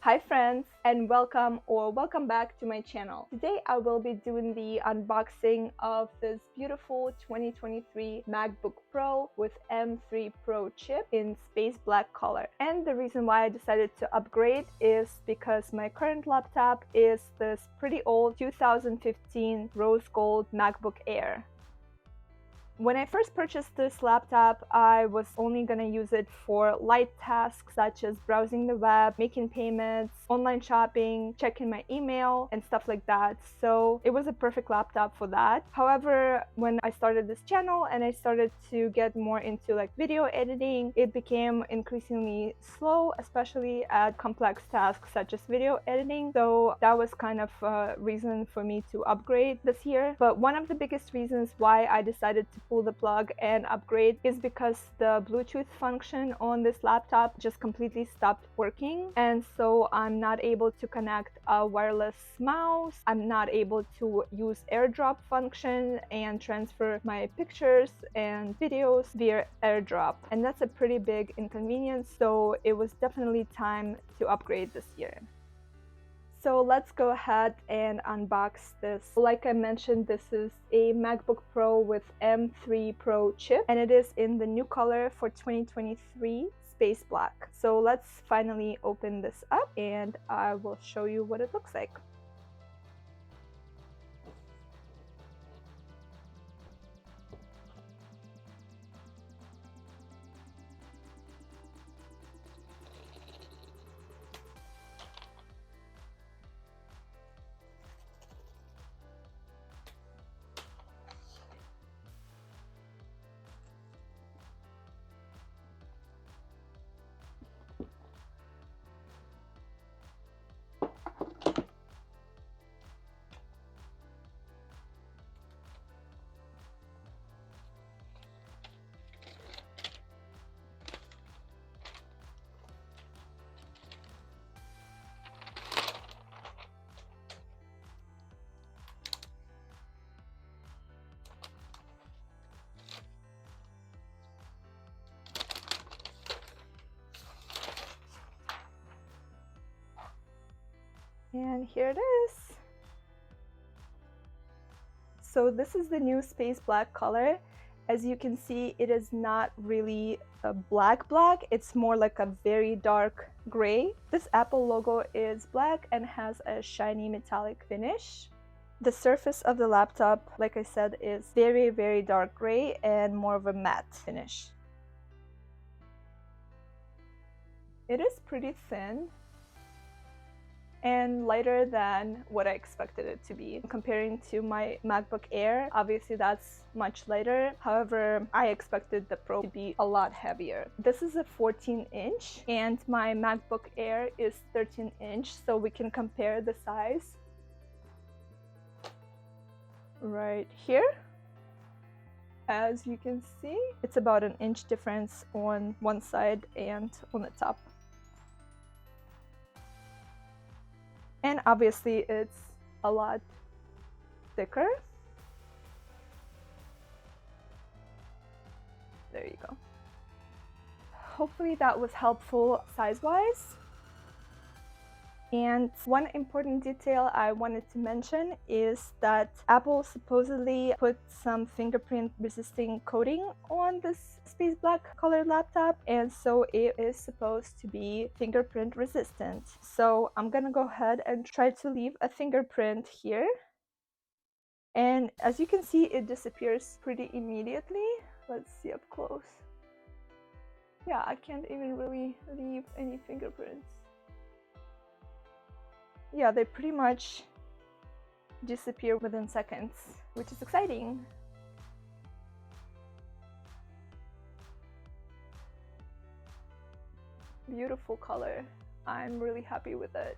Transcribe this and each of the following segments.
Hi friends, and welcome back to my channel. Today I will be doing the unboxing of this beautiful 2023 MacBook Pro with M3 Pro chip in space black color. And the reason why I decided to upgrade is because my current laptop is this pretty old 2015 rose gold MacBook Air. When I first purchased this laptop, I was only going to use it for light tasks such as browsing the web, making payments, online shopping, checking my email, and stuff like that. So it was a perfect laptop for that. However, when I started this channel and I started to get more into video editing, it became increasingly slow, especially at complex tasks such as video editing. So that was kind of a reason for me to upgrade this year. But one of the biggest reasons why I decided to pull the plug and upgrade is because the Bluetooth function on this laptop just completely stopped working, and so I'm not able to connect a wireless mouse. I'm not able to use AirDrop function and transfer my pictures and videos via AirDrop, and that's a pretty big inconvenience. So it was definitely time to upgrade this year. So let's go ahead and unbox this. Like I mentioned, this is a MacBook Pro with M3 Pro chip, and it is in the new color for 2023, space black. So let's finally open this up and I will show you what it looks like. And here it is. So this is the new space black color. As you can see, it is not really a black, it's more like a very dark gray. This Apple logo is black and has a shiny metallic finish. The surface of the laptop, like I said, is very dark gray and more of a matte finish. It is pretty thin and lighter than what I expected it to be. Comparing to my MacBook Air, obviously that's much lighter. However, I expected the Pro to be a lot heavier. This is a 14-inch and my MacBook Air is 13-inch, so we can compare the size right here. As you can see, it's about an inch difference on one side and on the top. And obviously it's a lot thicker. There you go. Hopefully that was helpful size-wise. And one important detail I wanted to mention is that Apple supposedly put some fingerprint resisting coating on this space black colored laptop, and so it is supposed to be fingerprint resistant. So I'm gonna go ahead and try to leave a fingerprint here. And as you can see, it disappears pretty immediately. Let's see up close. Yeah, I can't even really leave any fingerprints. Yeah, they pretty much disappear within seconds, which is exciting. Beautiful color. I'm really happy with it.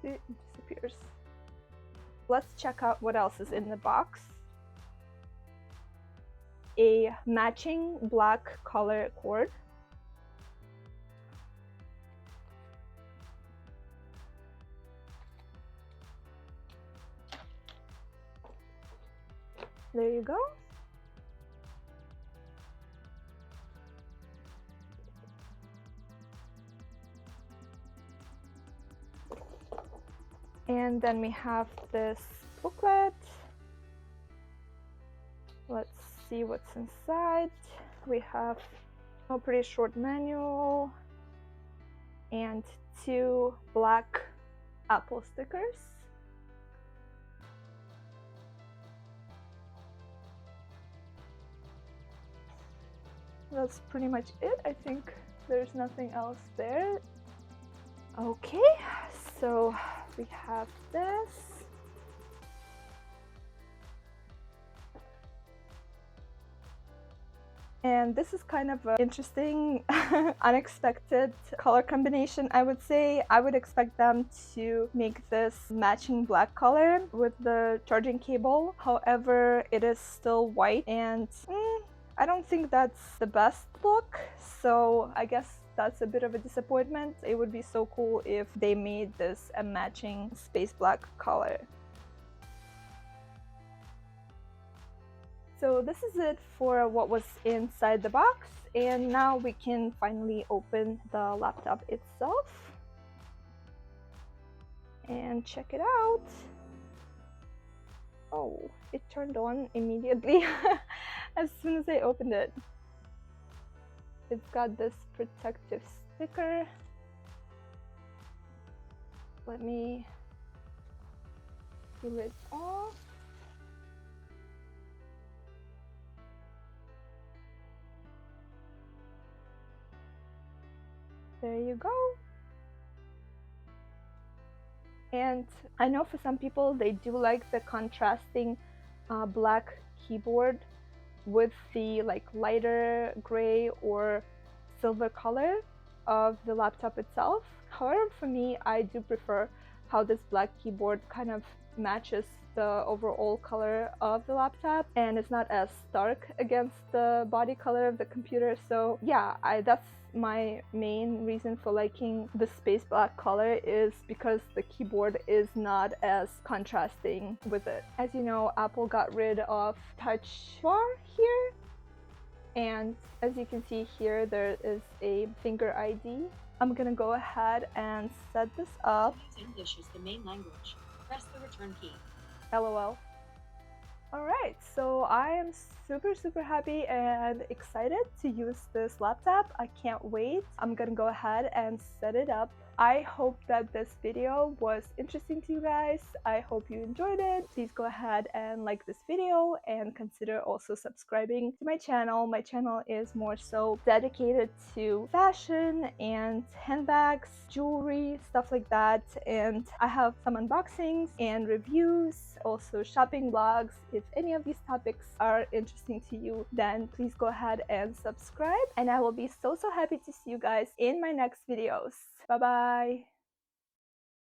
It disappears. Let's check out what else is in the box. A matching black color cord, There you go. And then we have this booklet. Let's see what's inside. We have a pretty short manual and 2 black Apple stickers. That's pretty much it. I think there's nothing else there. Okay, so we have this. And this is kind of an interesting, unexpected color combination, I would say. I would expect them to make this matching black color with the charging cable. However, it is still white, and I don't think that's the best look. So I guess that's a bit of a disappointment. It would be so cool if they made this a matching space black color. So this is it for what was inside the box, and now we can finally open the laptop itself and check it out. Oh, it turned on immediately as soon as I opened it. It's got this protective sticker. Let me peel it off. There you go. And I know for some people they do like the contrasting black keyboard with the like lighter gray or silver color of the laptop itself. However, for me, I do prefer how this black keyboard kind of matches the overall color of the laptop, and it's not as stark against the body color of the computer. So yeah, that's my main reason for liking the space black color, is because the keyboard is not as contrasting with it. As you know, Apple got rid of Touch Bar here, and as you can see here, there is a finger ID. I'm gonna go ahead and set this up. English is the main language. Press the return key. LOL. Alright, so I am super happy and excited to use this laptop. I can't wait. I'm gonna go ahead and set it up. I hope that this video was interesting to you guys. I hope you enjoyed it. Please go ahead and like this video and consider also subscribing to my channel. My channel is more so dedicated to fashion and handbags, jewelry, stuff like that. And I have some unboxings and reviews, also shopping vlogs. If any of these topics are interesting to you, then please go ahead and subscribe. And I will be so happy to see you guys in my next videos. Bye bye.